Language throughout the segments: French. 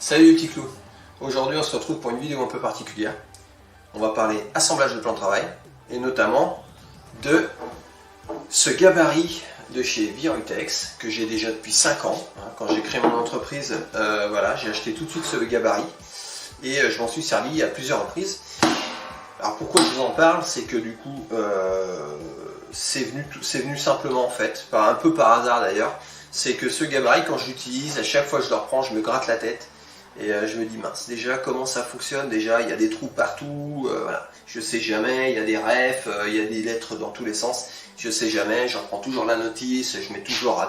Salut les petits clous. Aujourd'hui on se retrouve pour une vidéo un peu particulière. On va parler assemblage de plan de travail et notamment de ce gabarit de chez Virutex que j'ai déjà depuis 5 ans. Quand j'ai créé mon entreprise, voilà, j'ai acheté tout de suite ce gabarit et je m'en suis servi à plusieurs reprises. Alors pourquoi je vous en parle, c'est que du coup c'est venu simplement en fait, un peu par hasard d'ailleurs. C'est que ce gabarit, quand je l'utilise, à chaque fois que je le reprends, je me gratte la tête. Et je me dis, mince, déjà, comment ça fonctionne? Déjà, il y a des trous partout, voilà. Je sais jamais, il y a des refs, il y a des lettres dans tous les sens. Je sais jamais, j'en prends toujours la notice, je mets toujours,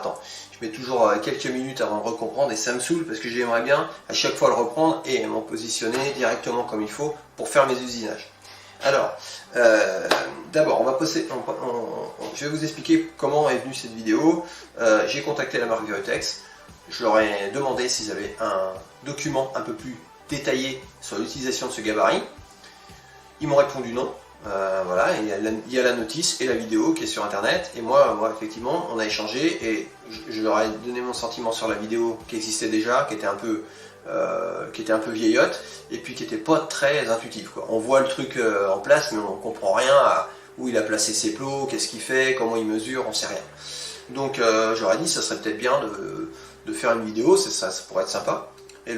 je mets toujours quelques minutes avant de recomprendre et ça me saoule parce que j'aimerais bien à chaque fois le reprendre et m'en positionner directement comme il faut pour faire mes usinages. Alors, d'abord, je vais vous expliquer comment est venue cette vidéo. J'ai contacté la marque Virutex. Je leur ai demandé s'ils avaient un document un peu plus détaillé sur l'utilisation de ce gabarit. Ils m'ont répondu non. Voilà, il y a la notice et la vidéo qui est sur internet. Et moi effectivement, on a échangé et je leur ai donné mon sentiment sur la vidéo qui existait déjà, qui était un peu vieillotte et puis qui n'était pas très intuitive, quoi. On voit le truc en place, mais on ne comprend rien à où il a placé ses plots, qu'est-ce qu'il fait, comment il mesure, on sait rien. Donc j'aurais dit ça serait peut-être bien de faire une vidéo, ça pourrait être sympa. Et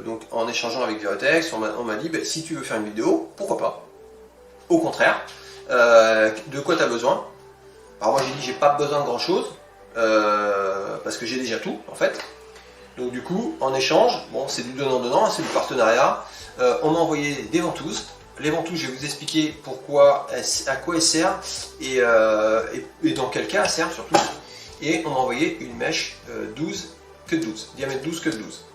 donc en échangeant avec Virutex, on m'a dit bah, si tu veux faire une vidéo, pourquoi pas. Au contraire, de quoi tu as besoin? Alors moi j'ai dit j'ai pas besoin de grand chose, parce que j'ai déjà tout en fait. Donc du coup, en échange, bon c'est du donnant-donnant, c'est du partenariat, on m'a envoyé des ventouses. Les ventouses, je vais vous expliquer à quoi elles servent et dans quel cas elles servent surtout. Et on m'a envoyé une mèche 12 que de 12, diamètre 12 que de 12.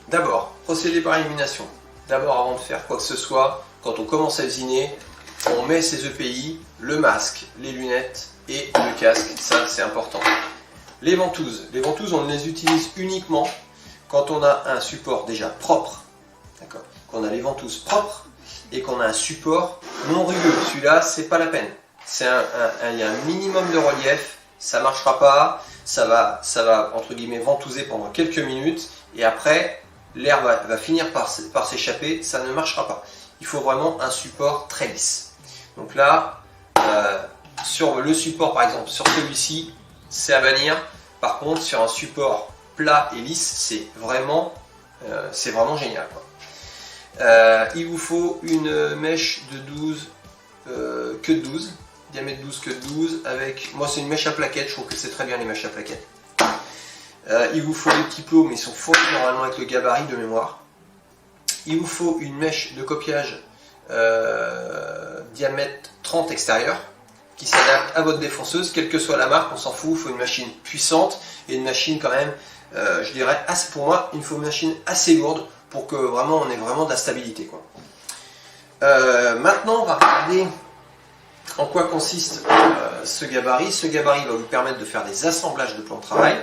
D'abord, procéder par élimination. D'abord, avant de faire quoi que ce soit, quand on commence à usiner, on met ses EPI, le masque, les lunettes et le casque, ça c'est important. Les ventouses, on les utilise uniquement quand on a un support déjà propre, d'accord, qu'on a les ventouses propres et qu'on a un support non rugueux. Celui-là, c'est pas la peine. Il y a un minimum de relief, ça marchera pas, ça va entre guillemets ventouser pendant quelques minutes et après l'air va finir par s'échapper, ça ne marchera pas. Il faut vraiment un support très lisse. Donc là, sur le support par exemple, sur celui-ci, c'est à bannir. Par contre, sur un support plat et lisse, c'est vraiment génial, quoi. Il vous faut une mèche de 12, que de 12, diamètre 12 que de 12, avec, moi c'est une mèche à plaquettes, je trouve que c'est très bien les mèches à plaquettes. Il vous faut des petits plots, mais ils sont fournis normalement avec le gabarit de mémoire. Il vous faut une mèche de copiage diamètre 30 extérieur, qui s'adapte à votre défonceuse, quelle que soit la marque, on s'en fout, il faut une machine puissante et une machine quand même, je dirais, pour moi, il faut une machine assez lourde pour que vraiment on ait vraiment de la stabilité, quoi. Maintenant, on va regarder en quoi consiste ce gabarit. Ce gabarit va vous permettre de faire des assemblages de plans de travail,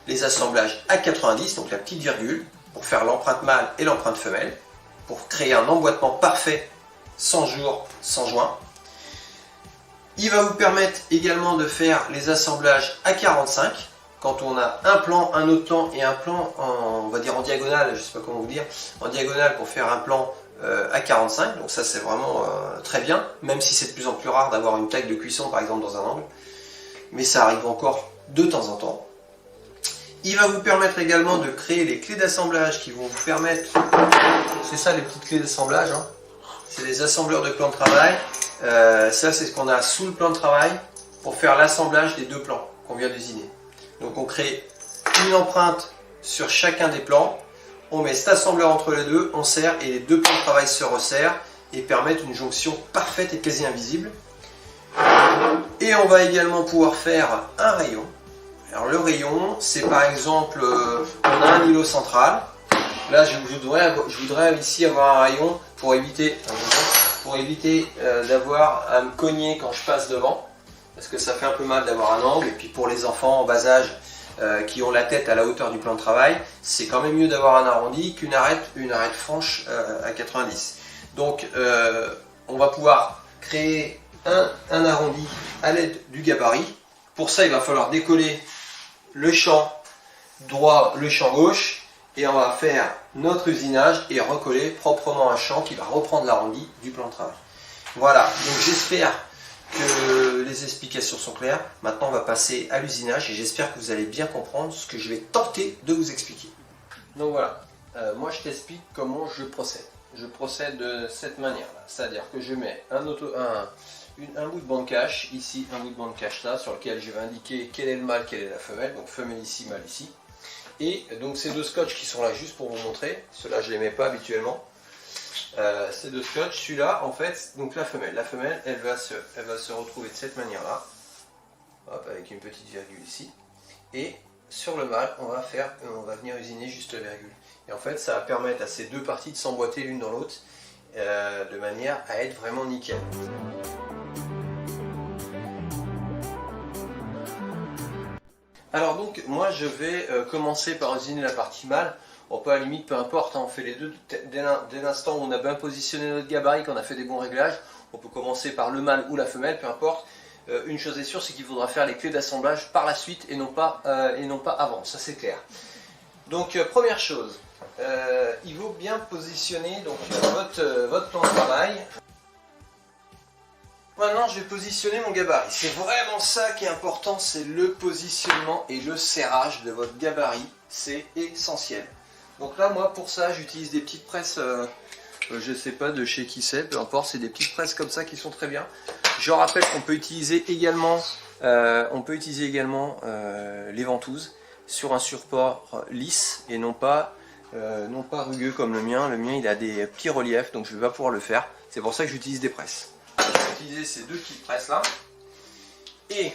les assemblages à 90, donc la petite virgule, pour faire l'empreinte mâle et l'empreinte femelle, pour créer un emboîtement parfait sans jour, sans joint. Il va vous permettre également de faire les assemblages à 45, quand on a un plan, un autre plan et un plan, on va dire en diagonale, je ne sais pas comment vous dire, en diagonale pour faire un plan à 45, donc ça c'est vraiment très bien, même si c'est de plus en plus rare d'avoir une taille de cuisson par exemple dans un angle, mais ça arrive encore de temps en temps. Il va vous permettre également de créer les clés d'assemblage qui vont vous permettre, c'est ça les petites clés d'assemblage, hein. C'est des assembleurs de plans de travail. Ça c'est ce qu'on a sous le plan de travail pour faire l'assemblage des deux plans qu'on vient d'usiner. Donc on crée une empreinte sur chacun des plans, on met cet assembleur entre les deux, on serre et les deux plans de travail se resserrent et permettent une jonction parfaite et quasi invisible. Et on va également pouvoir faire un rayon. Alors le rayon, c'est par exemple, on a un îlot central. Là je voudrais ici avoir un rayon pour éviter d'avoir à me cogner quand je passe devant, parce que ça fait un peu mal d'avoir un angle, et puis pour les enfants en bas âge qui ont la tête à la hauteur du plan de travail, c'est quand même mieux d'avoir un arrondi qu'une arête franche à 90. Donc on va pouvoir créer un arrondi à l'aide du gabarit. Pour ça il va falloir décoller le champ droit, le champ gauche, Et on va faire notre usinage et recoller proprement un champ qui va reprendre l'arrondi du plan de travail. Voilà, donc j'espère que les explications sont claires. Maintenant on va passer à l'usinage et j'espère que vous allez bien comprendre ce que je vais tenter de vous expliquer. Donc voilà, moi je t'explique comment je procède. Je procède de cette manière-là, c'est-à-dire que je mets un bout de bande cache, ici un bout de bande cache là, sur lequel je vais indiquer quel est le mâle, quelle est la femelle, donc femelle ici, mâle ici. Et donc ces deux scotch qui sont là juste pour vous montrer, ceux-là je ne les mets pas habituellement. Ces deux scotch, celui-là en fait, donc la femelle elle va se retrouver de cette manière-là, avec une petite virgule ici. Et sur le mâle, on va venir usiner juste la virgule. Et en fait ça va permettre à ces deux parties de s'emboîter l'une dans l'autre, de manière à être vraiment nickel. Alors donc moi je vais commencer par usiner la partie mâle. On peut à la limite, peu importe, hein, on fait les deux dès l'instant où on a bien positionné notre gabarit, qu'on a fait des bons réglages. On peut commencer par le mâle ou la femelle, peu importe. Une chose est sûre, c'est qu'il faudra faire les clés d'assemblage par la suite et non pas avant, ça c'est clair. Donc première chose, il faut bien positionner donc, votre plan de travail. Maintenant je vais positionner mon gabarit. C'est vraiment ça qui est important, c'est le positionnement et le serrage de votre gabarit. C'est essentiel. Donc là moi pour ça j'utilise des petites presses, je sais pas de chez qui c'est, peu importe, c'est des petites presses comme ça qui sont très bien. Je rappelle qu'on peut utiliser également, les ventouses sur un support lisse et non pas rugueux comme le mien. Le mien il a des petits reliefs donc je ne vais pas pouvoir le faire. C'est pour ça que j'utilise des presses. Je vais utiliser ces deux petites presses là. Et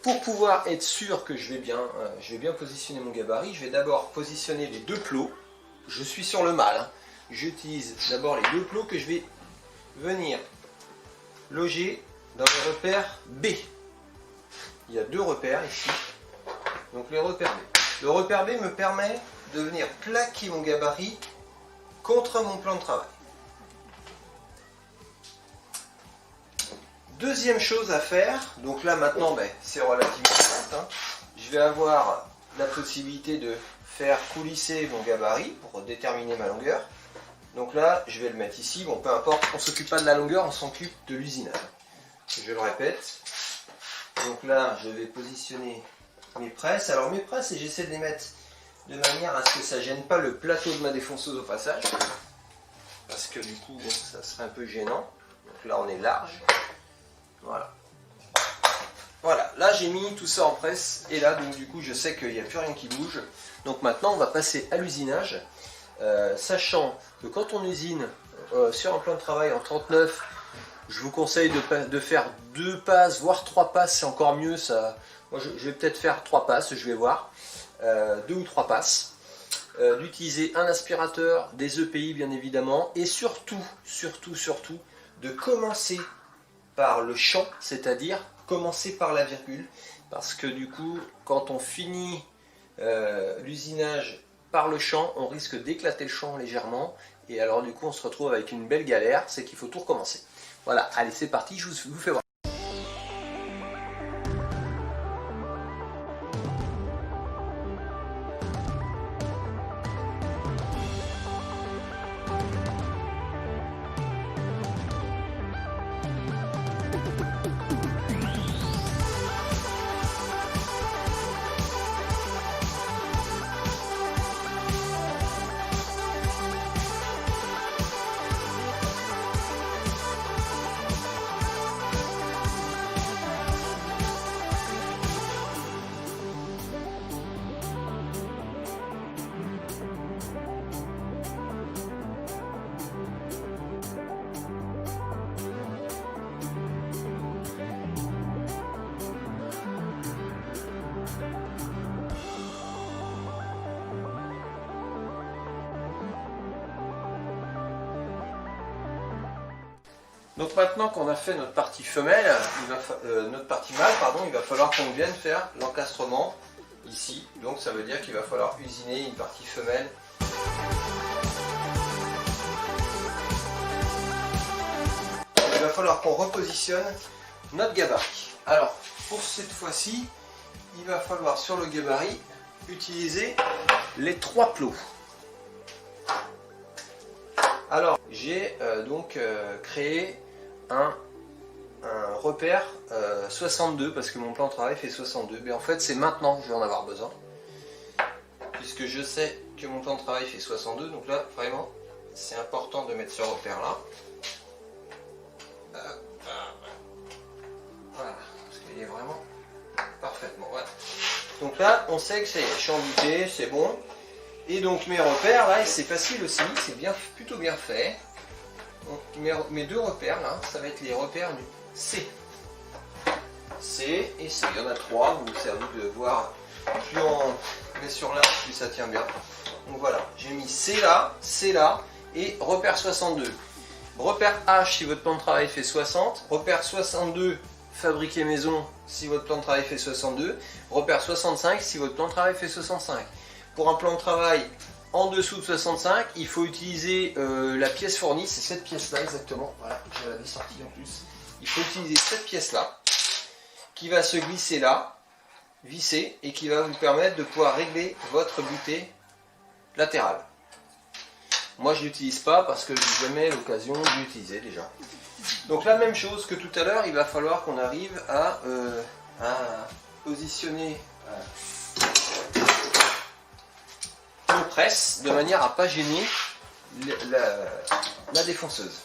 pour pouvoir être sûr que je vais bien positionner mon gabarit, je vais d'abord positionner les deux plots. Je suis sur le mâle. Hein. J'utilise d'abord les deux plots que je vais venir loger dans le repère B. Il y a deux repères ici. Donc les repères B. Le repère B me permet de venir plaquer mon gabarit contre mon plan de travail. Deuxième chose à faire, donc là maintenant c'est relativement simple, hein. Je vais avoir la possibilité de faire coulisser mon gabarit pour déterminer ma longueur. Donc là je vais le mettre ici, bon peu importe, on ne s'occupe pas de la longueur, on s'occupe de l'usinage. Je le répète, donc là je vais positionner mes presses. Alors mes presses, j'essaie de les mettre de manière à ce que ça ne gêne pas le plateau de ma défonceuse au passage, parce que du coup bon, ça serait un peu gênant. Donc là on est large. Voilà. Voilà, là j'ai mis tout ça en presse et là donc du coup je sais qu'il n'y a plus rien qui bouge. Donc maintenant on va passer à l'usinage, sachant que quand on usine sur un plan de travail en 39, je vous conseille de faire 2 passes voire 3 passes, c'est encore mieux. Ça. Moi je vais peut-être faire 3 passes, je vais voir, 2 ou 3 passes, d'utiliser un aspirateur, des EPI bien évidemment, et surtout de commencer par le champ, c'est-à-dire commencer par la virgule, parce que du coup quand on finit l'usinage par le champ, on risque d'éclater le champ légèrement et alors du coup on se retrouve avec une belle galère, c'est qu'il faut tout recommencer. Voilà, allez c'est parti, je vous fais voir. Donc maintenant qu'on a fait notre partie femelle, notre partie mâle, pardon, il va falloir qu'on vienne faire l'encastrement ici. Donc ça veut dire qu'il va falloir usiner une partie femelle. Il va falloir qu'on repositionne notre gabarit. Alors pour cette fois-ci, il va falloir sur le gabarit utiliser les 3 plots. Alors, j'ai créé un repère 62 parce que mon plan de travail fait 62. Mais en fait, c'est maintenant que je vais en avoir besoin. Puisque je sais que mon plan de travail fait 62. Donc là, vraiment, c'est important de mettre ce repère-là. Voilà, parce qu'il est vraiment parfaitement. Voilà. Donc là, on sait que c'est je suis en butée, c'est bon. Et donc mes repères, là, c'est facile aussi, c'est plutôt bien fait. Donc, mes 2 repères, là, ça va être les repères du C. C et C. Il y en a 3, vous c'est à vous de voir. Plus on met sur l'un, plus ça tient bien. Donc voilà, j'ai mis C là et repère 62. Repère H si votre plan de travail fait 60. Repère 62, fabriquer maison si votre plan de travail fait 62. Repère 65 si votre plan de travail fait 65. Pour un plan de travail en dessous de 65, il faut utiliser la pièce fournie, c'est cette pièce-là exactement. Voilà, je l'avais sortie en plus. Il faut utiliser cette pièce-là, qui va se glisser là, visser, et qui va vous permettre de pouvoir régler votre butée latérale. Moi, je ne l'utilise pas parce que je n'ai jamais l'occasion de l'utiliser déjà. Donc la même chose que tout à l'heure, il va falloir qu'on arrive à positionner nos presses de manière à ne pas gêner la défonceuse.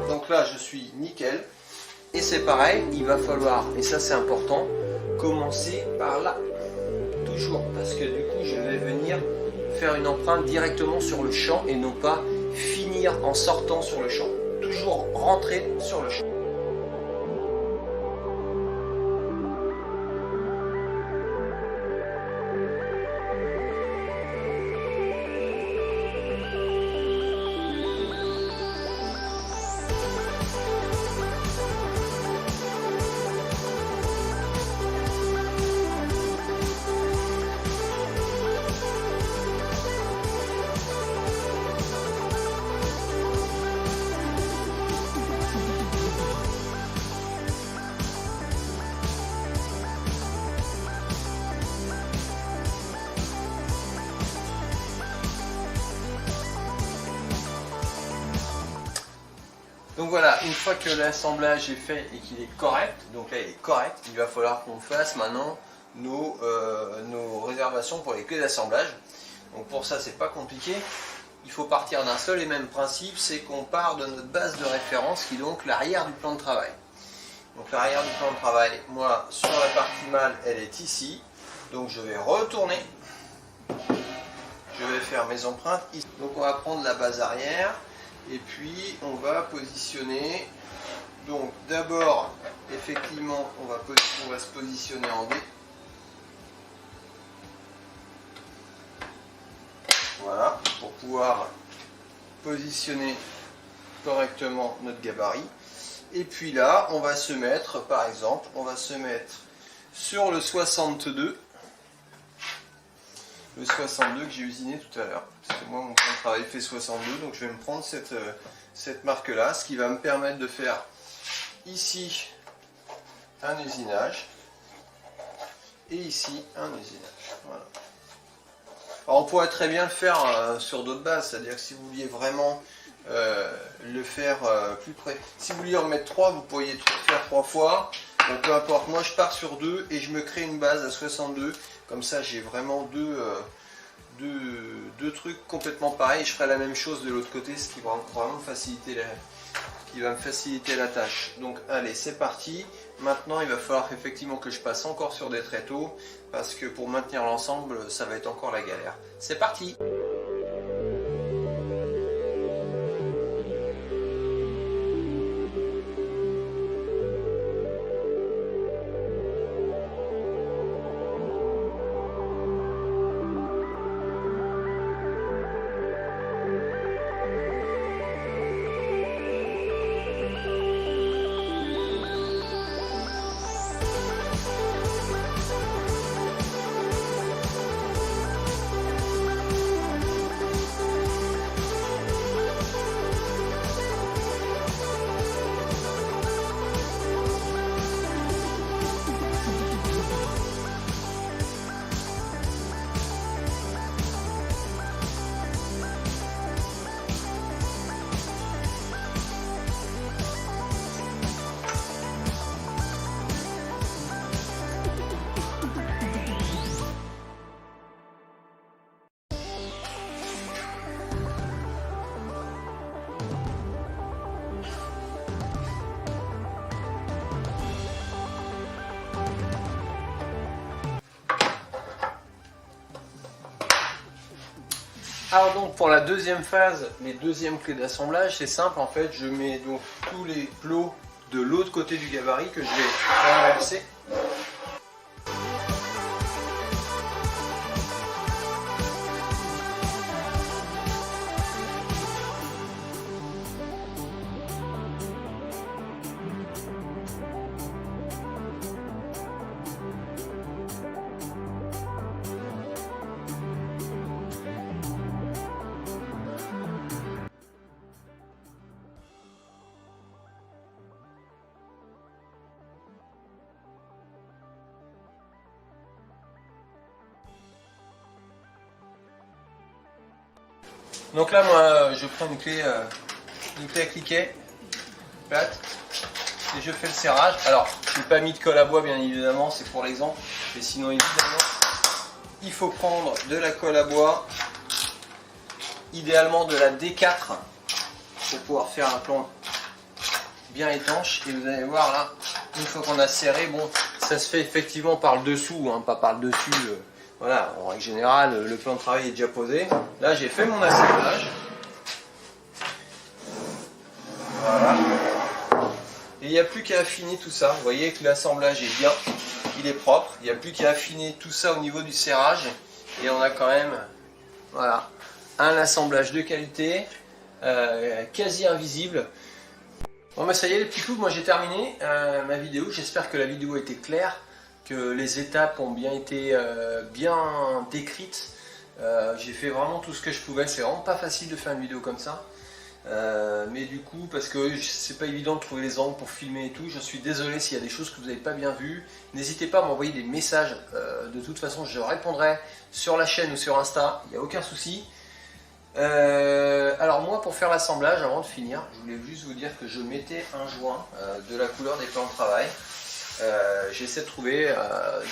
Donc là je suis nickel et c'est pareil, il va falloir, et ça c'est important, commencer par là, toujours, parce que du coup je vais venir faire une empreinte directement sur le champ et non pas finir en sortant sur le champ, toujours rentrer sur le champ. Donc voilà, une fois que l'assemblage est fait et qu'il est correct, donc là il est correct, il va falloir qu'on fasse maintenant nos réservations pour les clés d'assemblage. Donc pour ça c'est pas compliqué, il faut partir d'un seul et même principe, c'est qu'on part de notre base de référence qui est donc l'arrière du plan de travail. Donc l'arrière du plan de travail, moi sur la partie mâle elle est ici, donc je vais retourner, je vais faire mes empreintes ici. Donc on va prendre la base arrière. Et puis on va positionner, donc d'abord effectivement on va se positionner en D. Voilà, pour pouvoir positionner correctement notre gabarit. Et puis là on va se mettre, par exemple, on va se mettre sur le 62. Le 62 que j'ai usiné tout à l'heure. Parce que moi, mon plan de travail fait 62, donc je vais me prendre cette marque-là, ce qui va me permettre de faire ici un usinage et ici un usinage. Voilà. Alors, on pourrait très bien le faire sur d'autres bases, c'est-à-dire que si vous vouliez vraiment le faire plus près, si vous vouliez en mettre 3, vous pourriez faire 3 fois. Donc peu importe, moi je pars sur 2 et je me crée une base à 62. Comme ça j'ai vraiment deux trucs complètement pareils. Je ferai la même chose de l'autre côté, ce qui va vraiment me faciliter la tâche. Donc allez, c'est parti. Maintenant il va falloir effectivement que je passe encore sur des tréteaux, parce que pour maintenir l'ensemble ça va être encore la galère. C'est parti! Alors donc pour la deuxième phase, les deuxièmes clés d'assemblage, c'est simple en fait, je mets donc tous les plots de l'autre côté du gabarit que je vais renverser. Donc là, moi, je prends une clé à cliquet, plate, et je fais le serrage. Alors, je n'ai pas mis de colle à bois, bien évidemment, c'est pour l'exemple. Mais sinon, évidemment, il faut prendre de la colle à bois, idéalement de la D4, pour pouvoir faire un plan bien étanche. Et vous allez voir là, une fois qu'on a serré, bon, ça se fait effectivement par le dessous, hein, pas par le dessus. Voilà, en règle générale, le plan de travail est déjà posé. Là, j'ai fait mon assemblage. Voilà. Et il n'y a plus qu'à affiner tout ça. Vous voyez que l'assemblage est bien, il est propre. Il n'y a plus qu'à affiner tout ça au niveau du serrage. Et on a quand même, voilà, un assemblage de qualité, quasi invisible. Bon, bah ça y est les petits clous, moi j'ai terminé ma vidéo. J'espère que la vidéo a été claire, que les étapes ont bien été bien décrites. J'ai fait vraiment tout ce que je pouvais. C'est vraiment pas facile de faire une vidéo comme ça. Mais du coup, parce que c'est pas évident de trouver les angles pour filmer et tout, je suis désolé s'il y a des choses que vous n'avez pas bien vues. N'hésitez pas à m'envoyer des messages. De toute façon, je répondrai sur la chaîne ou sur Insta. Il n'y a aucun souci. Alors moi, pour faire l'assemblage, avant de finir, je voulais juste vous dire que je mettais un joint de la couleur des plans de travail. J'essaie de trouver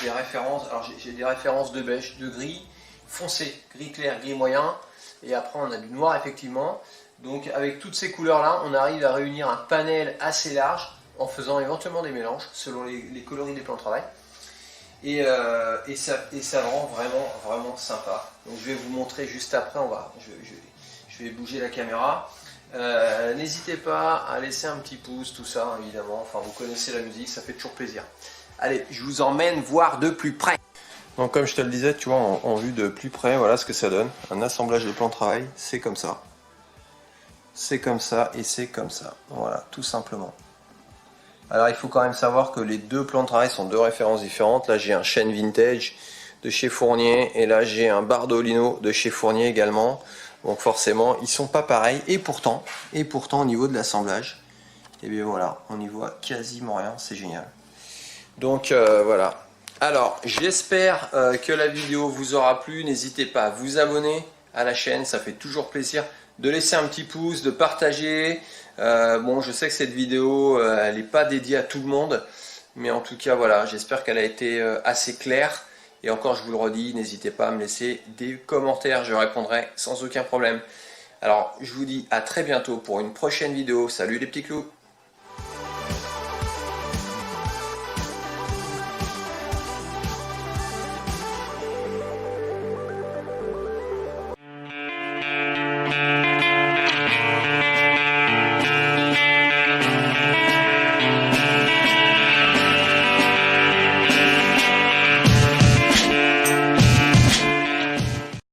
des références. Alors j'ai des références de beige, de gris foncé, gris clair, gris moyen, et après on a du noir effectivement. Donc avec toutes ces couleurs là, on arrive à réunir un panel assez large en faisant éventuellement des mélanges selon les coloris des plans de travail. Et ça rend vraiment sympa. Donc je vais vous montrer juste après. Je vais bouger la caméra. N'hésitez pas à laisser un petit pouce, tout ça évidemment. Enfin, vous connaissez la musique, ça fait toujours plaisir. Allez, je vous emmène voir de plus près. Donc comme je te le disais, tu vois, en vue de plus près, voilà ce que ça donne. Un assemblage de plans de travail, c'est comme ça. C'est comme ça et c'est comme ça. Voilà, tout simplement. Alors il faut quand même savoir que les deux plans de travail sont deux références différentes. Là j'ai un chêne vintage de chez Fournier et là j'ai un Bardolino de chez Fournier également. Donc forcément ils sont pas pareils et pourtant au niveau de l'assemblage, et bien voilà, on n'y voit quasiment rien, c'est génial. Donc voilà. Alors j'espère que la vidéo vous aura plu. N'hésitez pas à vous abonner à la chaîne, ça fait toujours plaisir. De laisser un petit pouce, de partager. Bon, je sais que cette vidéo, elle n'est pas dédiée à tout le monde, mais en tout cas, voilà, j'espère qu'elle a été assez claire. Et encore, je vous le redis, n'hésitez pas à me laisser des commentaires, je répondrai sans aucun problème. Alors, je vous dis à très bientôt pour une prochaine vidéo. Salut les petits clous!